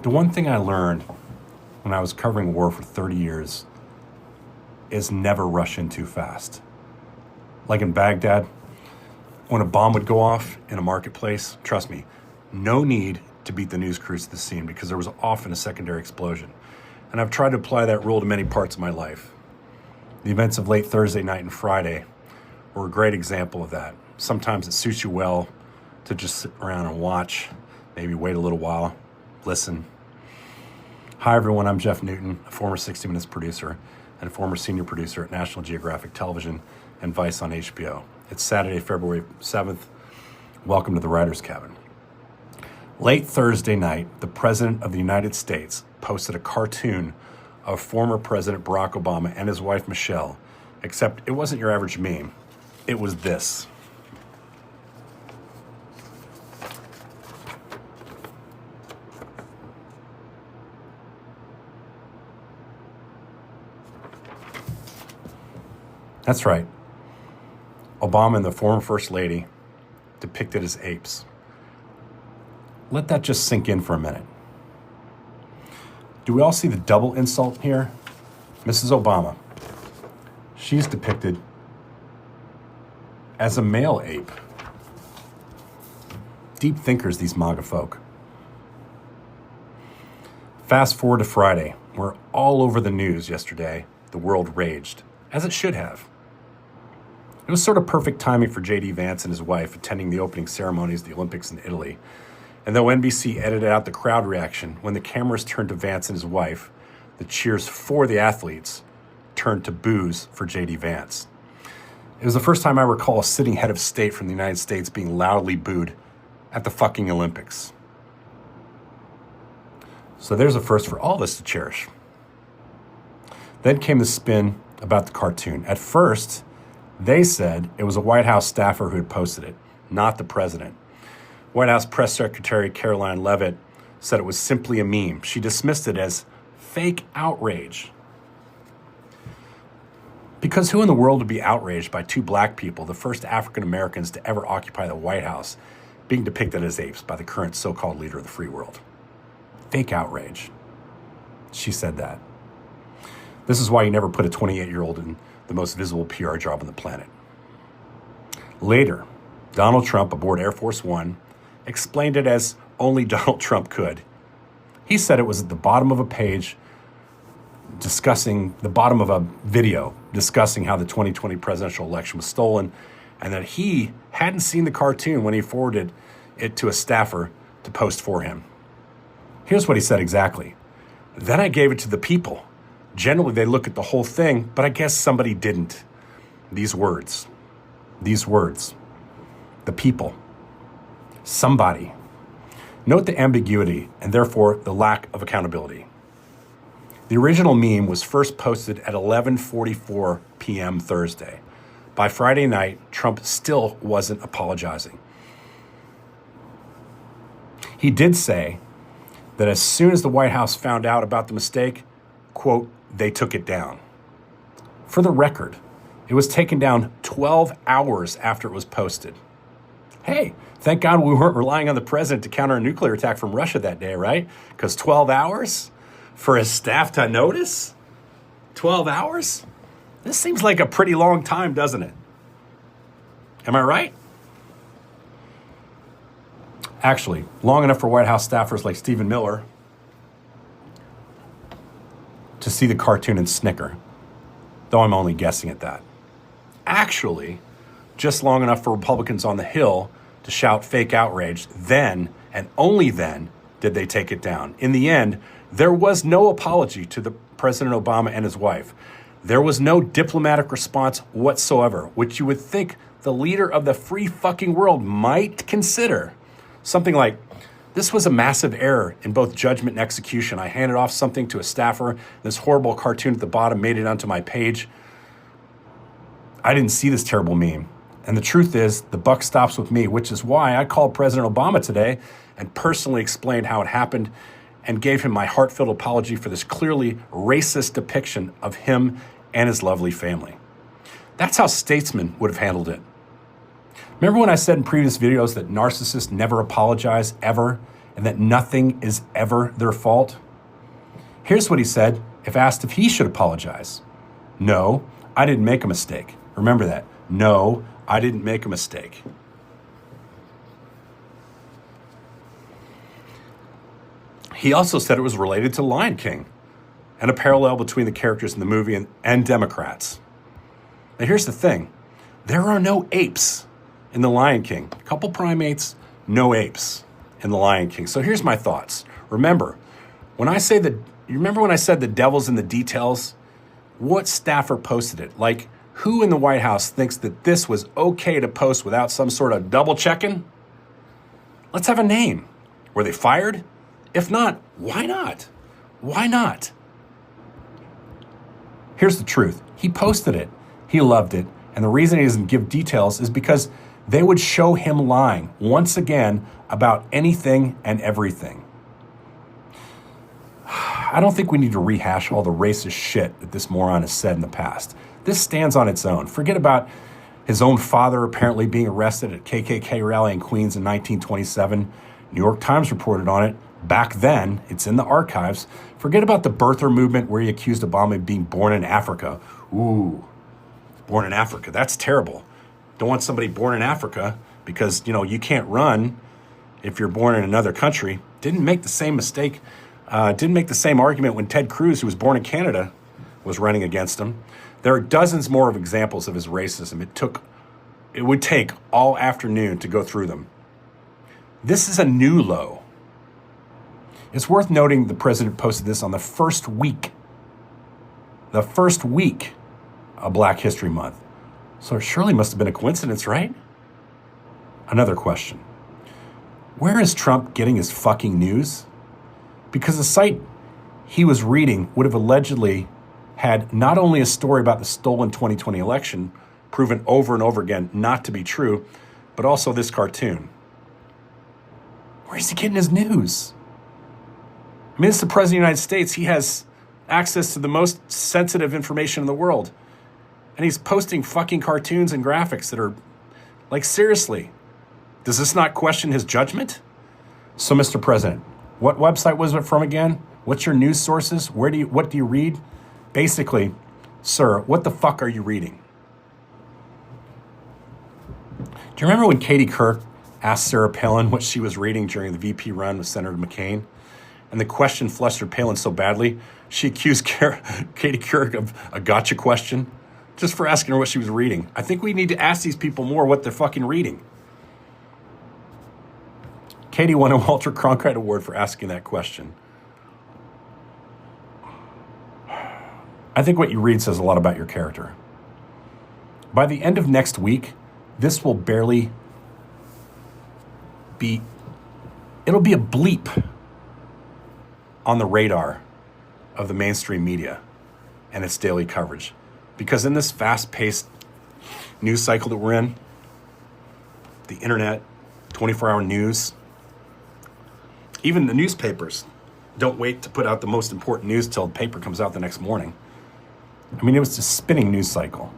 The one thing I learned when I was covering war for 30 years is never rush in too fast. Like in Baghdad, when a bomb would go off in a marketplace, trust me, no need to beat the news crews to the scene because there was often a secondary explosion. And I've tried to apply that rule to many parts of my life. The events of late Thursday night and Friday were a great example of that. Sometimes it suits you well to just sit around and watch, maybe wait a little while, listen. Hi everyone, I'm Jeff Newton, a former 60 Minutes producer and a former senior producer at National Geographic Television and Vice on HBO. It's Saturday, February 7th. Welcome to the Writer's Cabin. Late Thursday night, the President of the United States posted a cartoon of former President Barack Obama and his wife Michelle, except it wasn't your average meme. It was this. That's right. Obama and the former First Lady depicted as apes. Let that just sink in for a minute. Do we all see the double insult here? Mrs. Obama, she's depicted as a male ape. Deep thinkers, these MAGA folk. Fast forward to Friday, where all over the news yesterday, the world raged, as it should have. It was sort of perfect timing for J.D. Vance and his wife attending the opening ceremonies of the Olympics in Italy. And though NBC edited out the crowd reaction, when the cameras turned to Vance and his wife, the cheers for the athletes turned to boos for J.D. Vance. It was the first time I recall a sitting head of state from the United States being loudly booed at the fucking Olympics. So there's a first for all of us to cherish. Then came the spin about the cartoon. At first, they said it was a White House staffer who had posted it, not the president. White House Press Secretary Caroline Leavitt said it was simply a meme. She dismissed it as fake outrage. Because who in the world would be outraged by two black people, the first African Americans to ever occupy the White House, being depicted as apes by the current so-called leader of the free world? Fake outrage. She said that. This is why you never put a 28-year-old in the most visible PR job on the planet. Later, Donald Trump aboard Air Force One explained it as only Donald Trump could. He said it was at the bottom of a page the bottom of a video discussing how the 2020 presidential election was stolen, and that he hadn't seen the cartoon when he forwarded it to a staffer to post for him. Here's what he said exactly. Then I gave it to the people. Generally, they look at the whole thing, but I guess somebody didn't. These words, the people, somebody. Note the ambiguity and therefore the lack of accountability. The original meme was first posted at 11:44 p.m. Thursday. By Friday night, Trump still wasn't apologizing. He did say that as soon as the White House found out about the mistake, quote, they took it down. For the record, it was taken down 12 hours after it was posted. Hey, thank God we weren't relying on the president to counter a nuclear attack from Russia that day, right? Because 12 hours for his staff to notice? 12 hours? This seems like a pretty long time, doesn't it? Am I right? Actually, long enough for White House staffers like Stephen Miller to see the cartoon and snicker, though I'm only guessing at that. Actually, just long enough for Republicans on the Hill to shout fake outrage, then, and only then, did they take it down. In the end, there was no apology to the President Obama and his wife. There was no diplomatic response whatsoever, which you would think the leader of the free fucking world might consider. Something like, this was a massive error in both judgment and execution. I handed off something to a staffer. This horrible cartoon at the bottom made it onto my page. I didn't see this terrible meme. And the truth is, the buck stops with me, which is why I called President Obama today and personally explained how it happened and gave him my heartfelt apology for this clearly racist depiction of him and his lovely family. That's how statesmen would have handled it. Remember when I said in previous videos that narcissists never apologize, ever, and that nothing is ever their fault? Here's what he said if asked if he should apologize. No, I didn't make a mistake. Remember that. No, I didn't make a mistake. He also said it was related to Lion King and a parallel between the characters in the movie and Democrats. Now here's the thing. There are no apes in The Lion King. A couple primates, no apes in The Lion King. So here's my thoughts. Remember when I said the devil's in the details? What staffer posted it? Like, who in the White House thinks that this was okay to post without some sort of double checking? Let's have a name. Were they fired? If not, why not? Why not? Here's the truth. He posted it. He loved it. And the reason he doesn't give details is because they would show him lying once again about anything and everything. I don't think we need to rehash all the racist shit that this moron has said in the past. This stands on its own. Forget about his own father apparently being arrested at KKK rally in Queens in 1927. New York Times reported on it. Back then, it's in the archives. Forget about the birther movement where he accused Obama of being born in Africa. Ooh, born in Africa. That's terrible. Don't want somebody born in Africa because, you can't run if you're born in another country. Didn't make the same mistake. Didn't make the same argument when Ted Cruz, who was born in Canada, was running against him. There are dozens more of examples of his racism. It would take all afternoon to go through them. This is a new low. It's worth noting the president posted this on the first week of Black History Month. So it surely must have been a coincidence, right? Another question. Where is Trump getting his fucking news? Because the site he was reading would have allegedly had not only a story about the stolen 2020 election, proven over and over again not to be true, but also this cartoon. Where's he getting his news? I mean, this is the President of the United States. He has access to the most sensitive information in the world. And he's posting fucking cartoons and graphics that are, like, seriously. Does this not question his judgment? So, Mr. President, what website was it from again? What's your news sources? What do you read? Basically, sir, what the fuck are you reading? Do you remember when Katie Couric asked Sarah Palin what she was reading during the VP run with Senator McCain? And the question flustered Palin so badly, she accused Katie Couric of a gotcha question just for asking her what she was reading. I think we need to ask these people more what they're fucking reading. Katie won a Walter Cronkite Award for asking that question. I think what you read says a lot about your character. By the end of next week, this will barely be, it'll be a bleep on the radar of the mainstream media and its daily coverage. Because in this fast-paced news cycle that we're in, the internet, 24-hour news, even the newspapers don't wait to put out the most important news till the paper comes out the next morning. I mean, it was a spinning news cycle.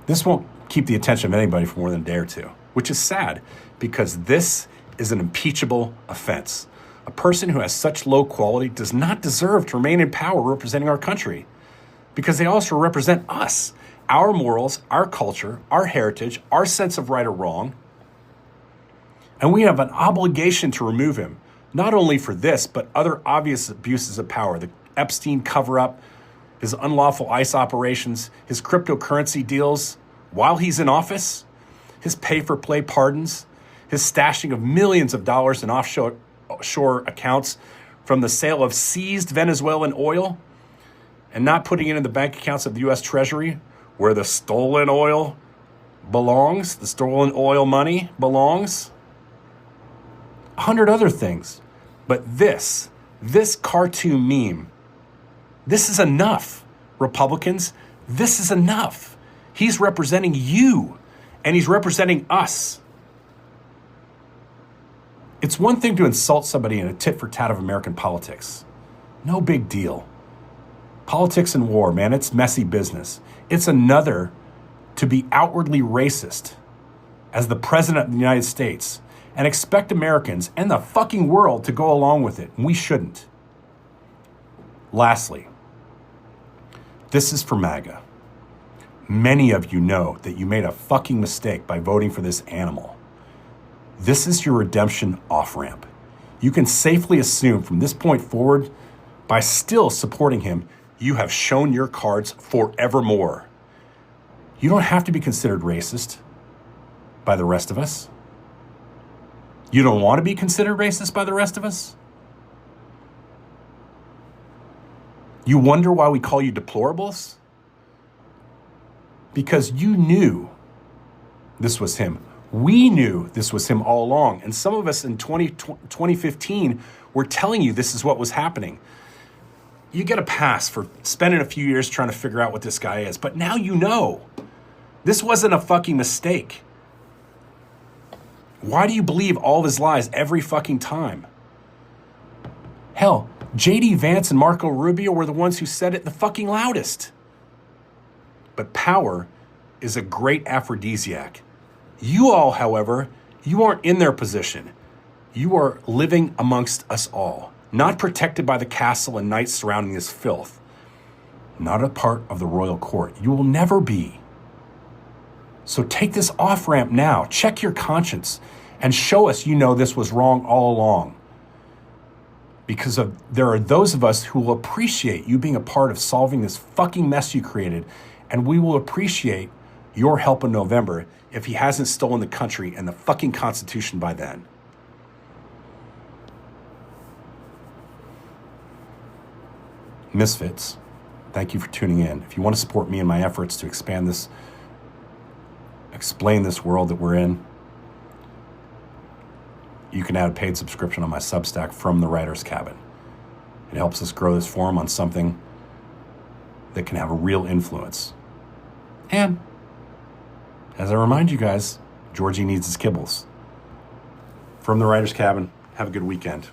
This won't keep the attention of anybody for more than a day or two, which is sad because this is an impeachable offense. A person who has such low quality does not deserve to remain in power representing our country because they also represent us, our morals, our culture, our heritage, our sense of right or wrong. And we have an obligation to remove him, not only for this, but other obvious abuses of power, the Epstein cover-up, his unlawful ICE operations, his cryptocurrency deals while he's in office, his pay-for-play pardons, his stashing of millions of dollars in offshore accounts from the sale of seized Venezuelan oil and not putting it in the bank accounts of the U.S. Treasury where the stolen oil belongs, the stolen oil money belongs. 100 other things. But this cartoon meme, this is enough, Republicans. This is enough. He's representing you, and he's representing us. It's one thing to insult somebody in a tit-for-tat of American politics. No big deal. Politics and war, man, it's messy business. It's another to be outwardly racist as the President of the United States and expect Americans and the fucking world to go along with it. And we shouldn't. Lastly, this is for MAGA. Many of you know that you made a fucking mistake by voting for this animal. This is your redemption off-ramp. You can safely assume from this point forward, by still supporting him, you have shown your cards forevermore. You don't have to be considered racist by the rest of us. You don't want to be considered racist by the rest of us? You wonder why we call you deplorables? Because you knew this was him. We knew this was him all along. And some of us in 2015 were telling you this is what was happening. You get a pass for spending a few years trying to figure out what this guy is. But now you know. This wasn't a fucking mistake. Why do you believe all of his lies every fucking time? Hell, J.D. Vance and Marco Rubio were the ones who said it the fucking loudest. But power is a great aphrodisiac. You all, however, you aren't in their position. You are living amongst us all, not protected by the castle and knights surrounding this filth. Not a part of the royal court. You will never be. So take this off-ramp now, check your conscience, and show us you know this was wrong all along. Because there are those of us who will appreciate you being a part of solving this fucking mess you created, and we will appreciate your help in November if he hasn't stolen the country and the fucking Constitution by then. Misfits, thank you for tuning in. If you want to support me in my efforts to explain this world that we're in, you can add a paid subscription on my Substack From the Writer's Cabin. It helps us grow this forum on something that can have a real influence. And as I remind you guys, Georgie needs his kibbles. From the Writer's Cabin, have a good weekend.